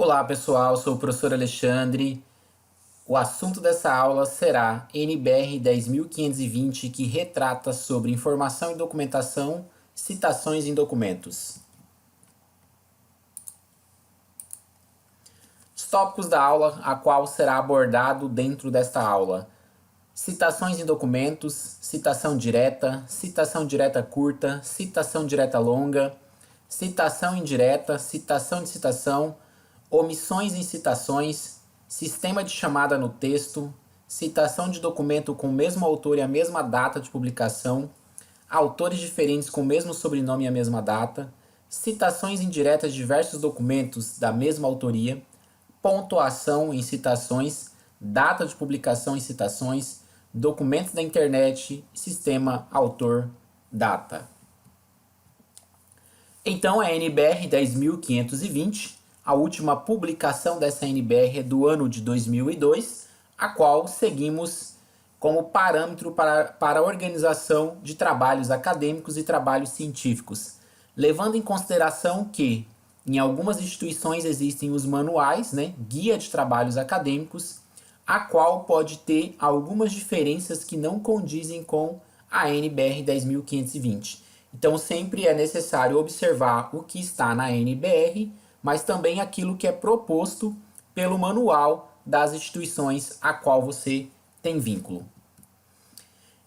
Olá pessoal, sou o professor Alexandre. O assunto dessa aula será NBR 10.520, que retrata sobre informação e documentação, citações em documentos. Os tópicos da aula, a qual será abordado dentro desta aula: citações em documentos, citação direta curta, citação direta longa, citação indireta, citação de citação, omissões em citações, sistema de chamada no texto, citação de documento com o mesmo autor e a mesma data de publicação, autores diferentes com o mesmo sobrenome e a mesma data, citações indiretas de diversos documentos da mesma autoria, pontuação em citações, data de publicação em citações, documentos da internet, sistema autor-data. Então, a NBR 10.520, a última publicação dessa NBR é do ano de 2002, a qual seguimos como parâmetro para a organização de trabalhos acadêmicos e trabalhos científicos, levando em consideração que em algumas instituições existem os manuais, guia de trabalhos acadêmicos, a qual pode ter algumas diferenças que não condizem com a NBR 10.520. Então sempre é necessário observar o que está na NBR, mas também aquilo que é proposto pelo manual das instituições a qual você tem vínculo.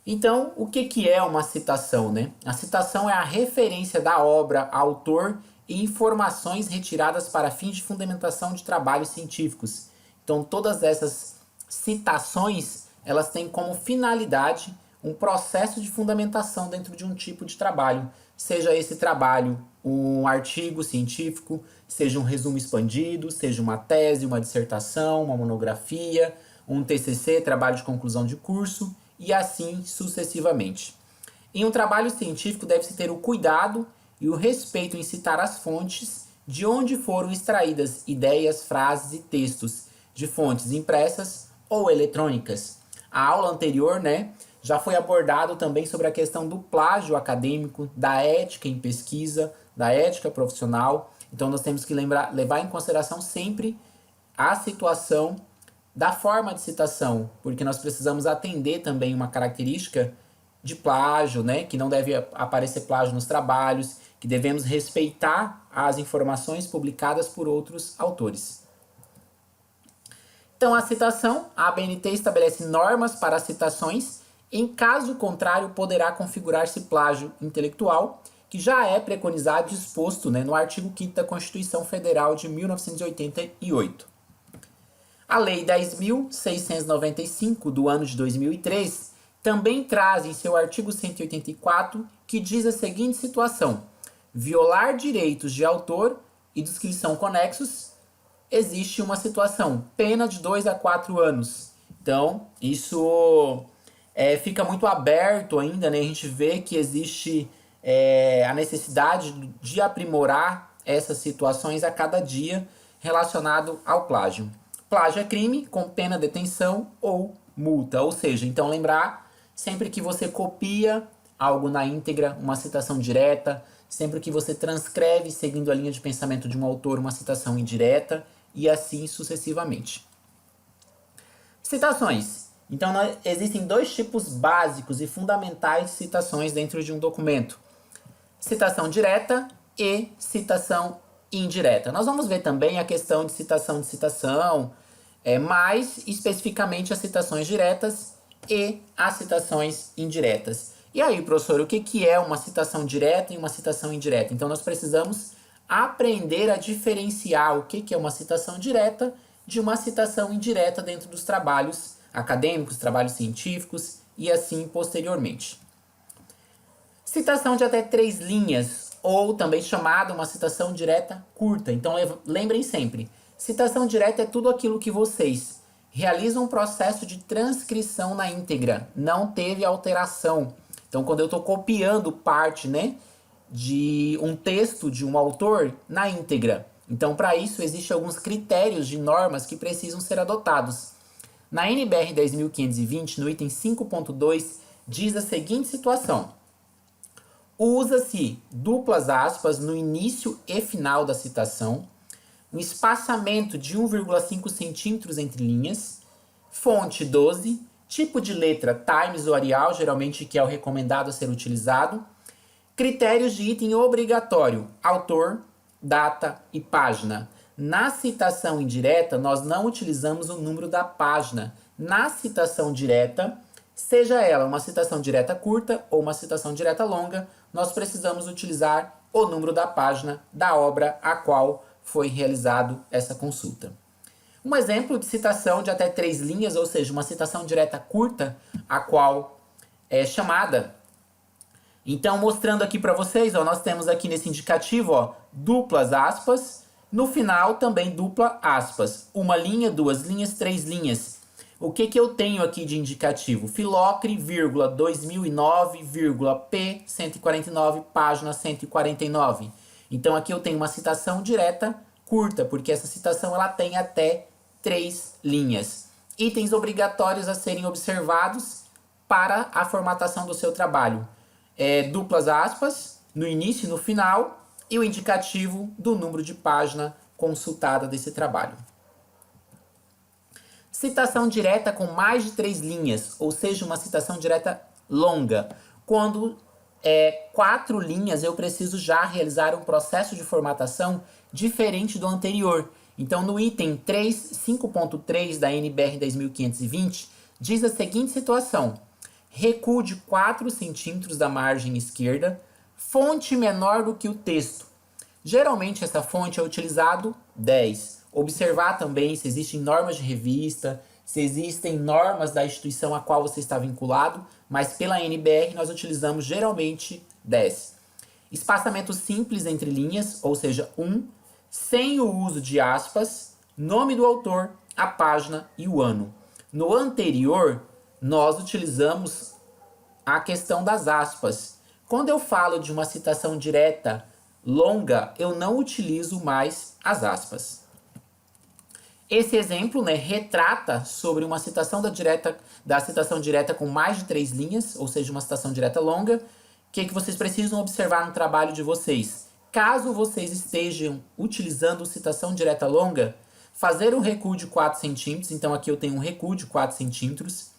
Então, o que é uma citação, A citação é a referência da obra, autor e informações retiradas para fins de fundamentação de trabalhos científicos. Então, todas essas citações, elas têm como finalidade um processo de fundamentação dentro de um tipo de trabalho, seja esse trabalho um artigo científico, seja um resumo expandido, seja uma tese, uma dissertação, uma monografia, um TCC, trabalho de conclusão de curso, e assim sucessivamente. Em um trabalho científico deve-se ter o cuidado e o respeito em citar as fontes de onde foram extraídas ideias, frases e textos de fontes impressas ou eletrônicas. A aula anterior, já foi abordado também sobre a questão do plágio acadêmico, da ética em pesquisa, da ética profissional. Então nós temos que levar em consideração sempre a situação da forma de citação, porque nós precisamos atender também uma característica de plágio, que não deve aparecer plágio nos trabalhos, que devemos respeitar as informações publicadas por outros autores. Então a citação, a ABNT estabelece normas para as citações. Em caso contrário, poderá configurar-se plágio intelectual, que já é preconizado e disposto no artigo 5º da Constituição Federal de 1988. A Lei 10.695, do ano de 2003, também traz em seu artigo 184, que diz a seguinte situação: violar direitos de autor e dos que lhe são conexos, existe uma situação, pena de 2 a 4 anos. Então, isso fica muito aberto ainda, A gente vê que existe a necessidade de aprimorar essas situações a cada dia relacionado ao plágio. Plágio é crime com pena de detenção ou multa. Ou seja, então lembrar, sempre que você copia algo na íntegra, uma citação direta, sempre que você transcreve seguindo a linha de pensamento de um autor uma citação indireta, e assim sucessivamente. Citações. Então, existem dois tipos básicos e fundamentais de citações dentro de um documento: citação direta e citação indireta. Nós vamos ver também a questão de citação, mais especificamente as citações diretas e as citações indiretas. E aí, professor, o que é uma citação direta e uma citação indireta? Então, nós precisamos aprender a diferenciar o que é uma citação direta de uma citação indireta dentro dos trabalhos acadêmicos, trabalhos científicos e assim posteriormente. Citação de até 3 linhas, ou também chamada uma citação direta curta. Então lembrem sempre, citação direta é tudo aquilo que vocês realizam um processo de transcrição na íntegra, não teve alteração. Então quando eu estou copiando parte de um texto de um autor na íntegra, então para isso existem alguns critérios de normas que precisam ser adotados. Na NBR 10.520, no item 5.2, diz a seguinte situação: usa-se duplas aspas no início e final da citação, um espaçamento de 1,5 centímetros entre linhas, fonte 12, tipo de letra Times ou Arial, geralmente que é o recomendado a ser utilizado, critérios de item obrigatório, autor, data e página. Na citação indireta, nós não utilizamos o número da página. Na citação direta, seja ela uma citação direta curta ou uma citação direta longa, nós precisamos utilizar o número da página da obra a qual foi realizado essa consulta. Um exemplo de citação de até 3 linhas, ou seja, uma citação direta curta, a qual é chamada. Então, mostrando aqui para vocês, ó, nós temos aqui nesse indicativo, ó, duplas aspas, no final também dupla aspas. Uma linha, 2 linhas, 3 linhas. O que eu tenho aqui de indicativo? Filocre, 2009, P 149, página 149. Então aqui eu tenho uma citação direta curta, porque essa citação ela tem até 3 linhas. Itens obrigatórios a serem observados para a formatação do seu trabalho. Duplas aspas, no início e no final, e o indicativo do número de página consultada desse trabalho. Citação direta com mais de 3 linhas, ou seja, uma citação direta longa. Quando 4 linhas, eu preciso já realizar um processo de formatação diferente do anterior. Então, no item 5.3 da NBR 10.520, diz a seguinte situação: recuo de 4 centímetros da margem esquerda, fonte menor do que o texto. Geralmente, essa fonte é utilizado 10. Observar também se existem normas de revista, se existem normas da instituição a qual você está vinculado, mas pela NBR nós utilizamos geralmente 10. Espaçamento simples entre linhas, ou seja, 1, sem o uso de aspas, nome do autor, a página e o ano. No anterior, nós utilizamos a questão das aspas. Quando eu falo de uma citação direta longa, eu não utilizo mais as aspas. Esse exemplo, né, retrata sobre uma citação da citação direta com mais de 3 linhas, ou seja, uma citação direta longa. O que vocês precisam observar no trabalho de vocês? Caso vocês estejam utilizando citação direta longa, fazer um recuo de 4 centímetros, então aqui eu tenho um recuo de 4 centímetros.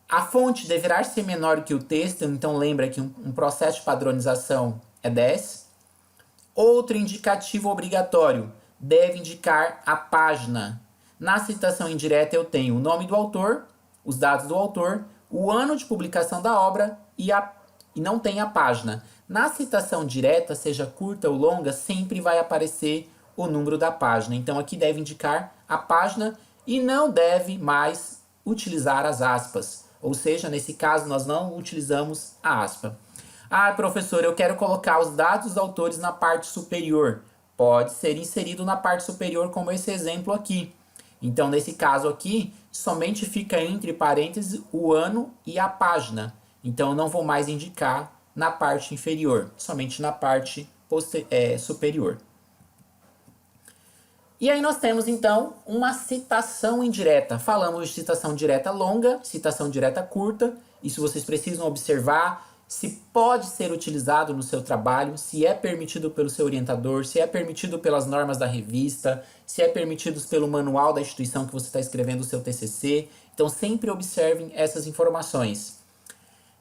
A fonte deverá ser menor que o texto, então lembra que um processo de padronização é 10. Outro indicativo obrigatório deve indicar a página. Na citação indireta eu tenho o nome do autor, os dados do autor, o ano de publicação da obra e não tem a página. Na citação direta, seja curta ou longa, sempre vai aparecer o número da página. Então aqui deve indicar a página e não deve mais utilizar as aspas. Ou seja, nesse caso nós não utilizamos a aspa. Ah, professor, eu quero colocar os dados dos autores na parte superior. Pode ser inserido na parte superior, como esse exemplo aqui. Então, nesse caso aqui, somente fica entre parênteses o ano e a página. Então, eu não vou mais indicar na parte inferior, somente na parte superior. E aí nós temos, então, uma citação indireta. Falamos de citação direta longa, citação direta curta. Isso vocês precisam observar se pode ser utilizado no seu trabalho, se é permitido pelo seu orientador, se é permitido pelas normas da revista, se é permitido pelo manual da instituição que você está escrevendo o seu TCC. Então, sempre observem essas informações.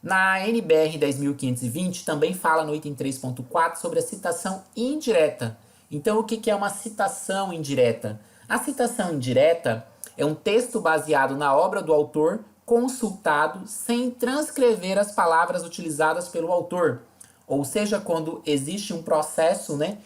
Na NBR 10.520 também fala no item 3.4 sobre a citação indireta. Então, o que é uma citação indireta? A citação indireta é um texto baseado na obra do autor consultado sem transcrever as palavras utilizadas pelo autor. Ou seja, quando existe um processo, né,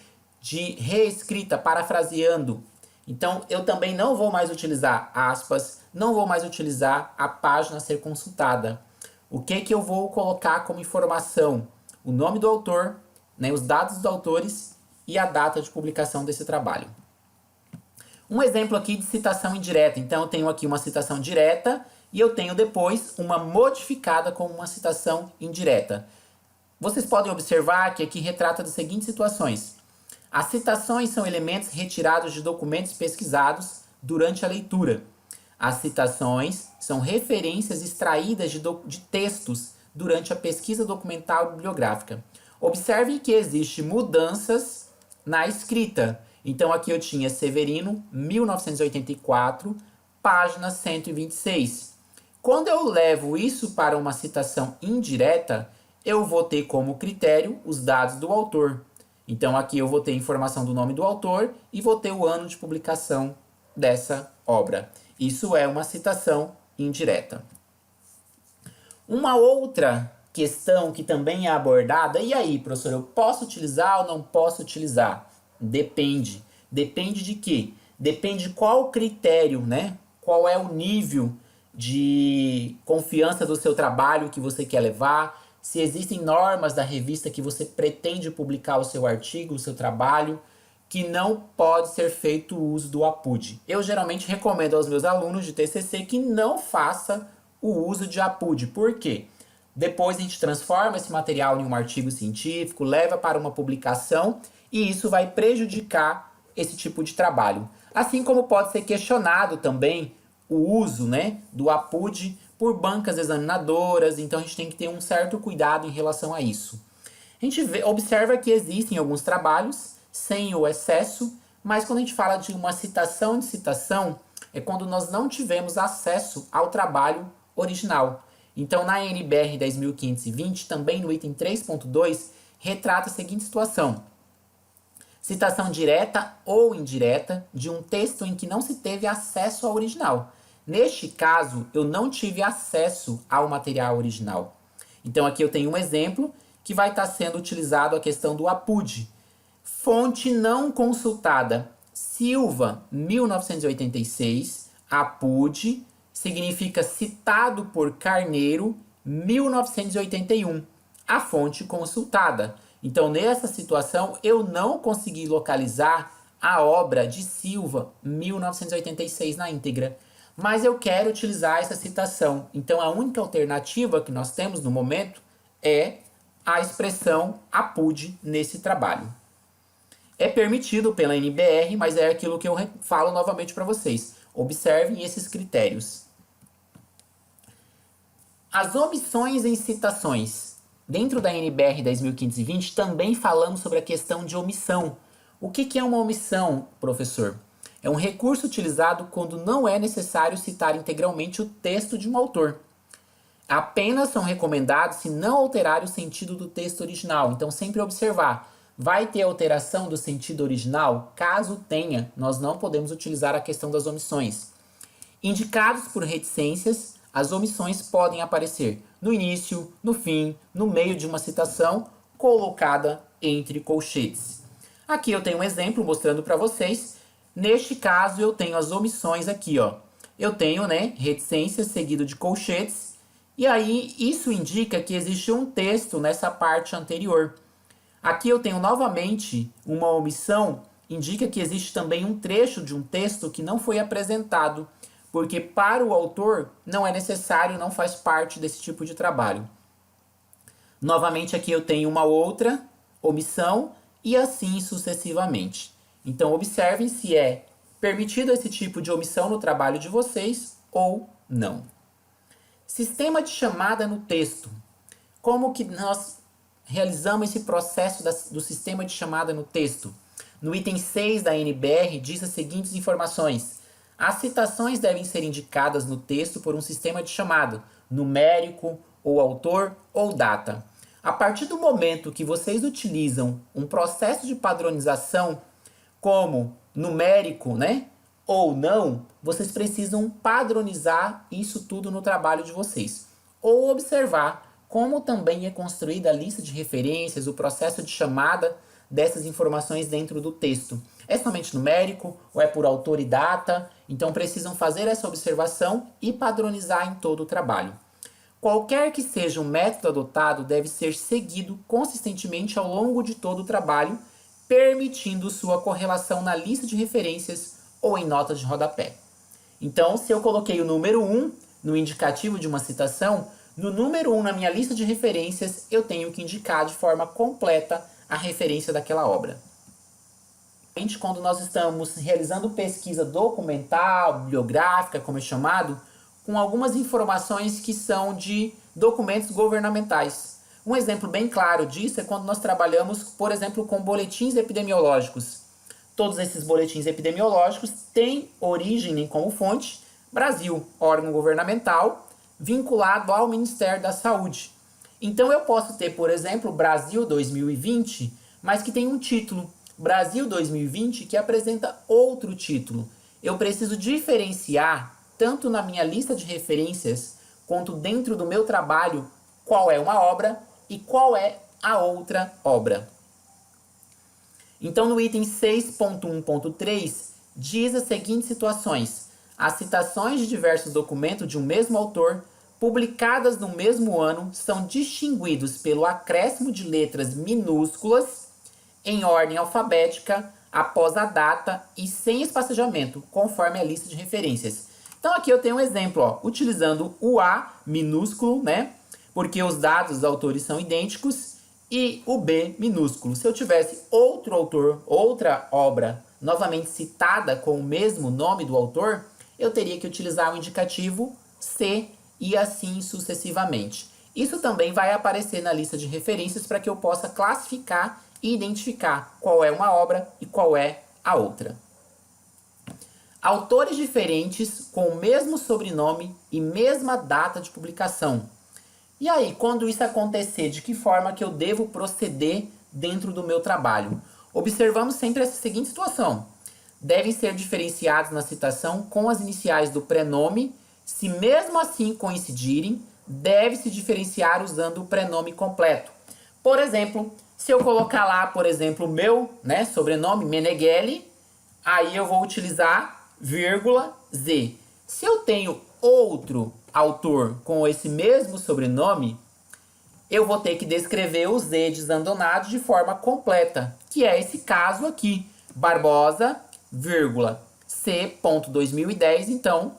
de reescrita, parafraseando. Então, eu também não vou mais utilizar aspas, não vou mais utilizar a página a ser consultada. O que eu vou colocar como informação? O nome do autor, né, os dados dos autores e a data de publicação desse trabalho. Um exemplo aqui de citação indireta. Então, eu tenho aqui uma citação direta e eu tenho depois uma modificada como uma citação indireta. Vocês podem observar que aqui retrata das seguintes situações. As citações são elementos retirados de documentos pesquisados durante a leitura. As citações são referências extraídas de textos durante a pesquisa documental bibliográfica. Observe que existem mudanças na escrita. Então aqui eu tinha Severino, 1984, página 126. Quando eu levo isso para uma citação indireta, eu vou ter como critério os dados do autor. Então aqui eu vou ter a informação do nome do autor e vou ter o ano de publicação dessa obra. Isso é uma citação indireta. Uma outra questão que também é abordada, e aí, professor, eu posso utilizar ou não posso utilizar? Depende. Depende de quê? Depende de qual critério, né? Qual é o nível de confiança do seu trabalho que você quer levar, se existem normas da revista que você pretende publicar o seu artigo, o seu trabalho, que não pode ser feito o uso do APUD. Eu geralmente recomendo aos meus alunos de TCC que não faça o uso de APUD. Por quê? Depois a gente transforma esse material em um artigo científico, leva para uma publicação e isso vai prejudicar esse tipo de trabalho. Assim como pode ser questionado também o uso, né, do APUD por bancas examinadoras, então a gente tem que ter um certo cuidado em relação a isso. A gente observa que existem alguns trabalhos sem o excesso, mas quando a gente fala de uma citação de citação, é quando nós não tivemos acesso ao trabalho original. Então, na NBR 10.520, também no item 3.2, retrata a seguinte situação. Citação direta ou indireta de um texto em que não se teve acesso ao original. Neste caso, eu não tive acesso ao material original. Então, aqui eu tenho um exemplo que vai estar sendo utilizado a questão do APUD. Fonte não consultada. Silva, 1986, APUD, significa citado por Carneiro, 1981, a fonte consultada. Então, nessa situação, eu não consegui localizar a obra de Silva, 1986, na íntegra. Mas eu quero utilizar essa citação. Então, a única alternativa que nós temos no momento é a expressão APUD nesse trabalho. É permitido pela NBR, mas é aquilo que eu falo novamente para vocês. Observem esses critérios. As omissões em citações. Dentro da NBR 10.520 também falamos sobre a questão de omissão. O que é uma omissão, professor? É um recurso utilizado quando não é necessário citar integralmente o texto de um autor. Apenas são recomendados se não alterar o sentido do texto original. Então, sempre observar. Vai ter alteração do sentido original? Caso tenha, nós não podemos utilizar a questão das omissões. Indicados por reticências, as omissões podem aparecer no início, no fim, no meio de uma citação, colocada entre colchetes. Aqui eu tenho um exemplo mostrando para vocês. Neste caso, eu tenho as omissões aqui, ó. Eu tenho, né, reticências seguido de colchetes, e aí isso indica que existe um texto nessa parte anterior. Aqui eu tenho novamente uma omissão, indica que existe também um trecho de um texto que não foi apresentado, porque para o autor não é necessário, não faz parte desse tipo de trabalho. Novamente aqui eu tenho uma outra omissão e assim sucessivamente. Então observem se é permitido esse tipo de omissão no trabalho de vocês ou não. Sistema de chamada no texto. Como que nós realizamos esse processo do sistema de chamada no texto? No item 6 da NBR diz as seguintes informações. As citações devem ser indicadas no texto por um sistema de chamada, numérico, ou autor, ou data. A partir do momento que vocês utilizam um processo de padronização como numérico, né, ou não, vocês precisam padronizar isso tudo no trabalho de vocês. Ou observar como também é construída a lista de referências, o processo de chamada dessas informações dentro do texto. É somente numérico ou é por autor e data? Então precisam fazer essa observação e padronizar em todo o trabalho. Qualquer que seja o método adotado deve ser seguido consistentemente ao longo de todo o trabalho, permitindo sua correlação na lista de referências ou em notas de rodapé. Então, se eu coloquei o número 1 no indicativo de uma citação, no número 1 na minha lista de referências, eu tenho que indicar de forma completa a referência daquela obra. Quando nós estamos realizando pesquisa documental, bibliográfica, como é chamado, com algumas informações que são de documentos governamentais. Um exemplo bem claro disso é quando nós trabalhamos, por exemplo, com boletins epidemiológicos. todos esses boletins epidemiológicos têm origem como fonte Brasil, órgão governamental vinculado ao Ministério da Saúde. Então eu posso ter, por exemplo, Brasil 2020, mas que tem um título, Brasil 2020, que apresenta outro título. Eu preciso diferenciar, tanto na minha lista de referências, quanto dentro do meu trabalho, qual é uma obra e qual é a outra obra. Então, no item 6.1.3, diz as seguintes situações: as citações de diversos documentos de um mesmo autor, publicadas no mesmo ano, são distinguidos pelo acréscimo de letras minúsculas em ordem alfabética, após a data e sem espaçamento, conforme a lista de referências. Então aqui eu tenho um exemplo, ó, utilizando o A minúsculo, né? Porque os dados dos autores são idênticos, e o B minúsculo. Se eu tivesse outro autor, outra obra, novamente citada com o mesmo nome do autor, eu teria que utilizar o indicativo C e assim sucessivamente. Isso também vai aparecer na lista de referências para que eu possa classificar e identificar qual é uma obra e qual é a outra. Autores diferentes com o mesmo sobrenome e mesma data de publicação. E aí, quando isso acontecer, de que forma que eu devo proceder dentro do meu trabalho? Observamos sempre essa seguinte situação: devem ser diferenciados na citação com as iniciais do prenome. Se mesmo assim coincidirem, deve-se diferenciar usando o prenome completo. Por exemplo, se eu colocar lá, por exemplo, o meu, né, sobrenome, Meneghelli, aí eu vou utilizar vírgula Z. Se eu tenho outro autor com esse mesmo sobrenome, eu vou ter que descrever o Z de Zandonade de forma completa, que é esse caso aqui, Barbosa, vírgula, C.2010, então,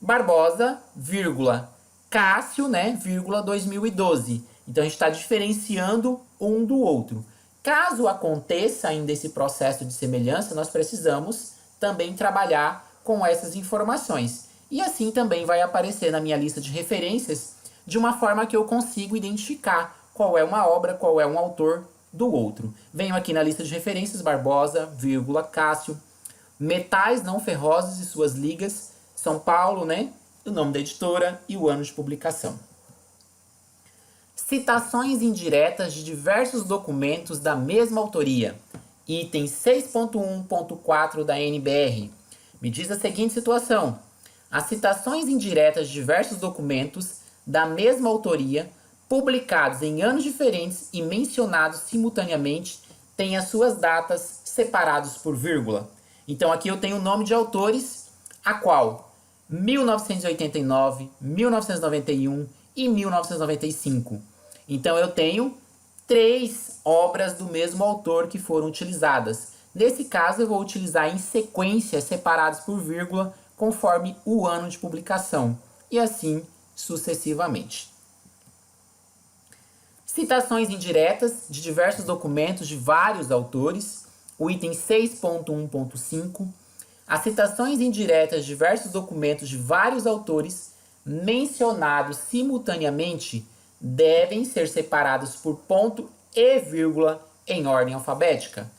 Barbosa, vírgula, Cássio, né, vírgula, 2012. Então, a gente está diferenciando um do outro. Caso aconteça ainda esse processo de semelhança, nós precisamos também trabalhar com essas informações. E assim também vai aparecer na minha lista de referências, de uma forma que eu consigo identificar qual é uma obra, qual é um autor do outro. Venho aqui na lista de referências, Barbosa, vírgula, Cássio, metais não ferrosos e suas ligas, São Paulo, né? O nome da editora e o ano de publicação. Citações indiretas de diversos documentos da mesma autoria. Item 6.1.4 da NBR. Me diz a seguinte situação: as citações indiretas de diversos documentos da mesma autoria, publicados em anos diferentes e mencionados simultaneamente, têm as suas datas separados por vírgula. Então aqui eu tenho o nome de autores, a qual 1989, 1991 e 1995. Então eu tenho 3 obras do mesmo autor que foram utilizadas. Nesse caso eu vou utilizar em sequência, separados por vírgula, conforme o ano de publicação, e assim sucessivamente. Citações indiretas de diversos documentos de vários autores, o item 6.1.5. As citações indiretas de diversos documentos de vários autores mencionados simultaneamente devem ser separados por ponto e vírgula em ordem alfabética.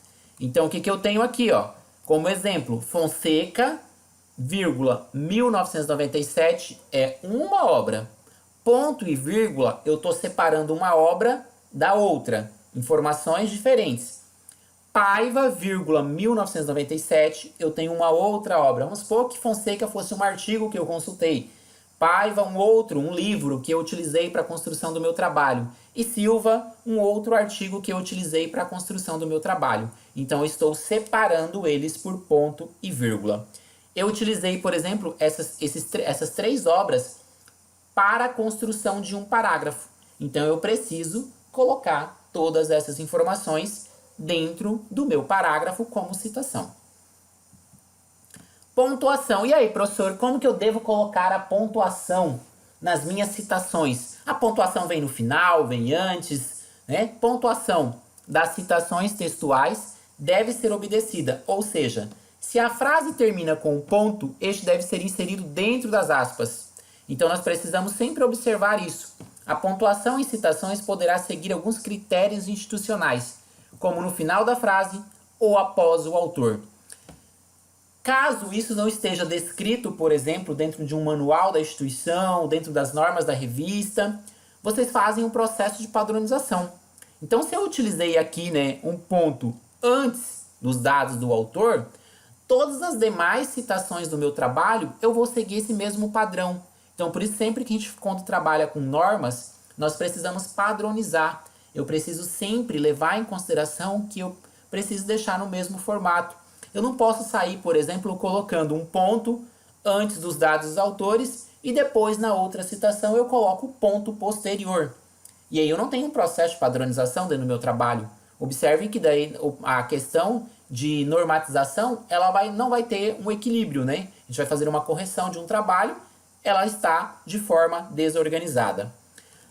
Então, o que eu tenho aqui, ó? Como exemplo, Fonseca, vírgula, 1997 é uma obra. Ponto e vírgula, eu estou separando uma obra da outra. Informações diferentes. Paiva, vírgula, 1997, eu tenho uma outra obra. Vamos supor que Fonseca fosse um artigo que eu consultei. Paiva, um livro que eu utilizei para a construção do meu trabalho. E Silva, um outro artigo que eu utilizei para a construção do meu trabalho. Então, eu estou separando eles por ponto e vírgula. Eu utilizei, por exemplo, essas 3 obras para a construção de um parágrafo. Então, eu preciso colocar todas essas informações dentro do meu parágrafo como citação. Pontuação. E aí, professor, como que eu devo colocar a pontuação nas minhas citações? A pontuação vem no final, vem antes, né? Pontuação das citações textuais deve ser obedecida, ou seja, se a frase termina com um ponto, este deve ser inserido dentro das aspas. Então, nós precisamos sempre observar isso. A pontuação em citações poderá seguir alguns critérios institucionais, como no final da frase ou após o autor. Caso isso não esteja descrito, por exemplo, dentro de um manual da instituição, dentro das normas da revista, vocês fazem um processo de padronização. Então, se eu utilizei aqui, né, um ponto antes dos dados do autor, todas as demais citações do meu trabalho, eu vou seguir esse mesmo padrão. Então, por isso, sempre que a gente, quando trabalha com normas, nós precisamos padronizar. Eu preciso sempre levar em consideração que eu preciso deixar no mesmo formato. Eu não posso sair, por exemplo, colocando um ponto antes dos dados dos autores e depois, na outra citação, eu coloco o ponto posterior. E aí eu não tenho um processo de padronização dentro do meu trabalho. Observem que daí a questão de normatização, não vai ter um equilíbrio, né? A gente vai fazer uma correção de um trabalho, ela está de forma desorganizada.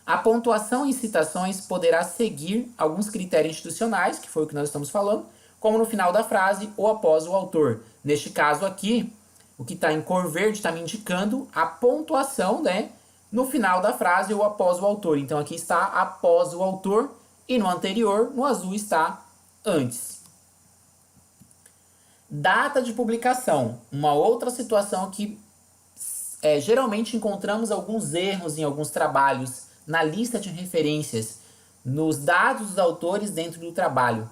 A pontuação em citações poderá seguir alguns critérios institucionais, que foi o que nós estamos falando, como no final da frase ou após o autor. Neste caso aqui, o que está em cor verde está me indicando a pontuação, né, no final da frase ou após o autor. Então aqui está após o autor e no anterior, no azul, está antes. Data de publicação. Uma outra situação que geralmente encontramos alguns erros em alguns trabalhos na lista de referências, nos dados dos autores dentro do trabalho.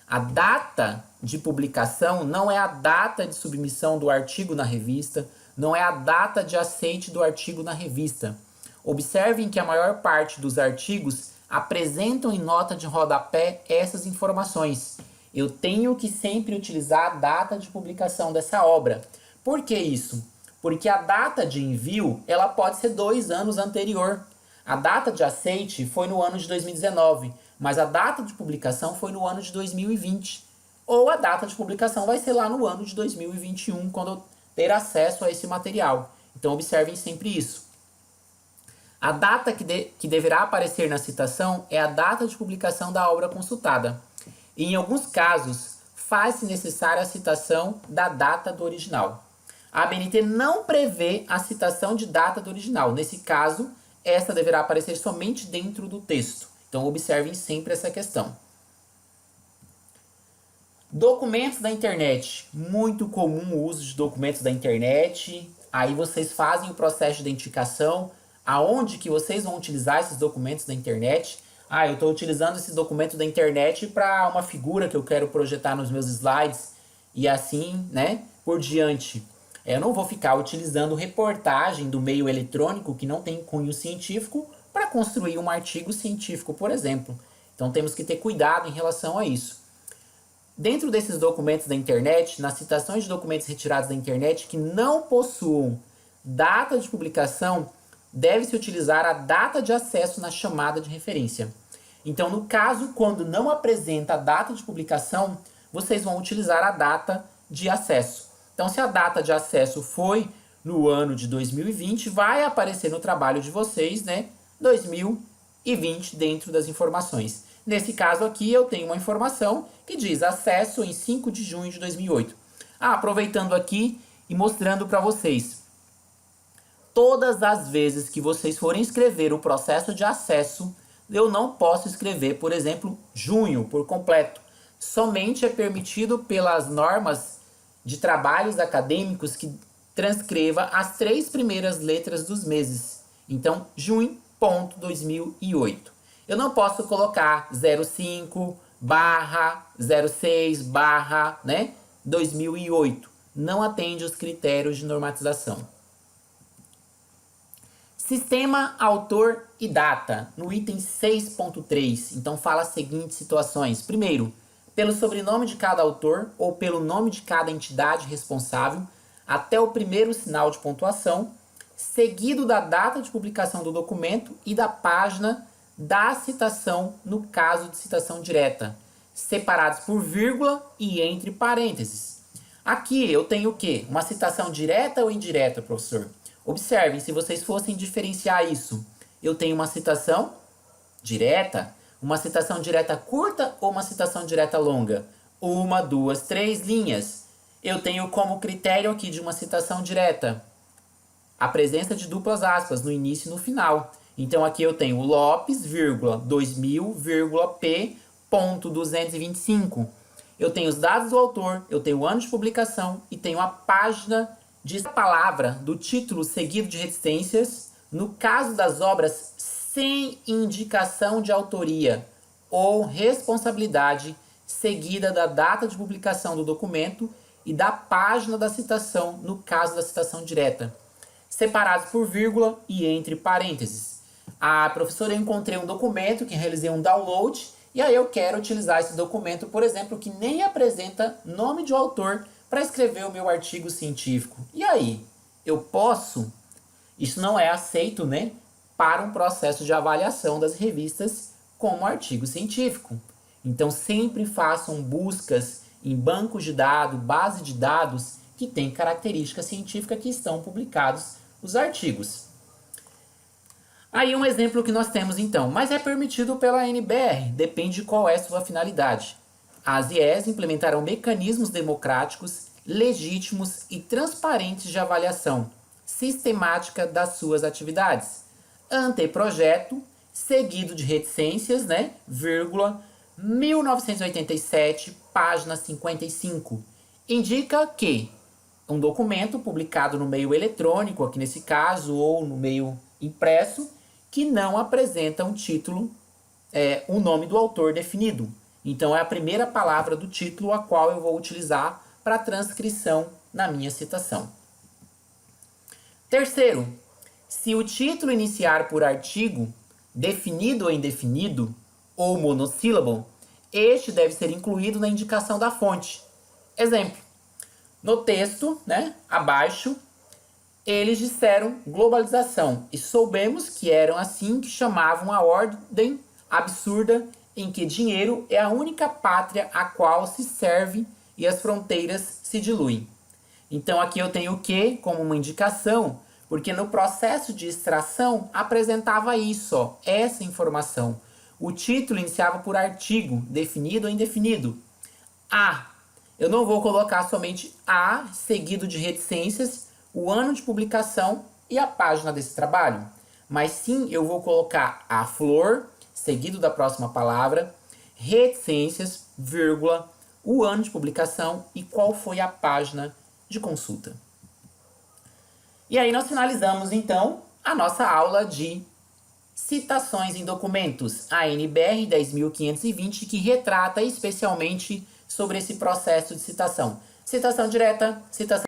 A data de publicação não é a data de submissão do artigo na revista, não é a data de aceite do artigo na revista. Observem que a maior parte dos artigos apresentam em nota de rodapé essas informações. Eu tenho que sempre utilizar a data de publicação dessa obra. Por que isso? Porque a data de envio ela pode ser 2 anos anterior. A data de aceite foi no ano de 2019, mas a data de publicação foi no ano de 2020. Ou a data de publicação vai ser lá no ano de 2021, quando eu ter acesso a esse material. Então observem sempre isso. A data que deverá aparecer na citação é a data de publicação da obra consultada. E em alguns casos, faz-se necessária a citação da data do original. A ABNT não prevê a citação de data do original. Nesse caso, essa deverá aparecer somente dentro do texto. Então, observem sempre essa questão. Documentos da internet. Muito comum o uso de documentos da internet. Aí vocês fazem o processo de identificação. Aonde que vocês vão utilizar esses documentos da internet? Eu estou utilizando esse documento da internet para uma figura que eu quero projetar nos meus slides. E assim, né, por diante. Eu não vou ficar utilizando reportagem do meio eletrônico que não tem cunho científico para construir um artigo científico, por exemplo. Então temos que ter cuidado em relação a isso. Dentro desses documentos da internet, nas citações de documentos retirados da internet que não possuam data de publicação, deve-se utilizar a data de acesso na chamada de referência. Então, no caso, quando não apresenta a data de publicação, vocês vão utilizar a data de acesso. Então, se a data de acesso foi no ano de 2020, vai aparecer no trabalho de vocês, né, 2020 dentro das informações. Nesse caso aqui, eu tenho uma informação que diz acesso em 5 de junho de 2008. Aproveitando aqui e mostrando para vocês. Todas as vezes que vocês forem escrever o processo de acesso, eu não posso escrever, por exemplo, junho por completo. Somente é permitido pelas normas de trabalhos acadêmicos que transcreva as 3 primeiras letras dos meses. Então, junho.2008. Eu não posso colocar 05 barra 06 barra, né, 2008. Não atende os critérios de normatização. Sistema, autor e data, no item 6.3. Então fala as seguintes situações. Primeiro, pelo sobrenome de cada autor ou pelo nome de cada entidade responsável, até o primeiro sinal de pontuação, seguido da data de publicação do documento e da página da citação no caso de citação direta, separados por vírgula e entre parênteses. Aqui eu tenho o quê? Uma citação direta ou indireta, professor? Observem, se vocês fossem diferenciar isso, eu tenho uma citação direta curta ou uma citação direta longa? 1, 2, 3 linhas. Eu tenho como critério aqui de uma citação direta a presença de duplas aspas no início e no final. Então aqui eu tenho Lopes, 2000, P, ponto 225. eu tenho os dados do autor, eu tenho o ano de publicação e tenho a página de palavra do título seguido de reticências, no caso das obras sem indicação de autoria ou responsabilidade, seguida da data de publicação do documento e da página da citação, no caso da citação direta, separados por vírgula e entre parênteses. Ah, professora, eu encontrei um documento que realizei um download e aí eu quero utilizar esse documento, por exemplo, que nem apresenta nome de autor para escrever o meu artigo científico. E aí, eu posso? Isso não é aceito, né, para um processo de avaliação das revistas como artigo científico. Então, sempre façam buscas em bancos de dados, base de dados que tem característica científica que estão publicados os artigos. Aí um exemplo que nós temos então, mas é permitido pela NBR, depende de qual é a sua finalidade. As IES implementarão mecanismos democráticos, legítimos e transparentes de avaliação sistemática das suas atividades. Anteprojeto, seguido de reticências, né, vírgula, 1987, página 55, indica que um documento publicado no meio eletrônico, aqui nesse caso, ou no meio impresso, que não apresenta um título, um nome do autor definido. Então é a primeira palavra do título a qual eu vou utilizar para transcrição na minha citação. Terceiro, se o título iniciar por artigo, definido ou indefinido, ou monossílabo, este deve ser incluído na indicação da fonte. Exemplo, no texto, né, abaixo, eles disseram globalização e soubemos que eram assim que chamavam a ordem absurda em que dinheiro é a única pátria a qual se serve e as fronteiras se diluem. Então aqui eu tenho o que como uma indicação, porque no processo de extração apresentava isso, ó, essa informação. O título iniciava por artigo, definido ou indefinido. A. Eu não vou colocar somente A, seguido de reticências, o ano de publicação e a página desse trabalho. Mas sim, eu vou colocar a flor, seguido da próxima palavra, reticências, vírgula, o ano de publicação e qual foi a página de consulta. E aí nós finalizamos, então, a nossa aula de citações em documentos, a NBR 10.520, que retrata especialmente sobre esse processo de citação. Citação direta, citação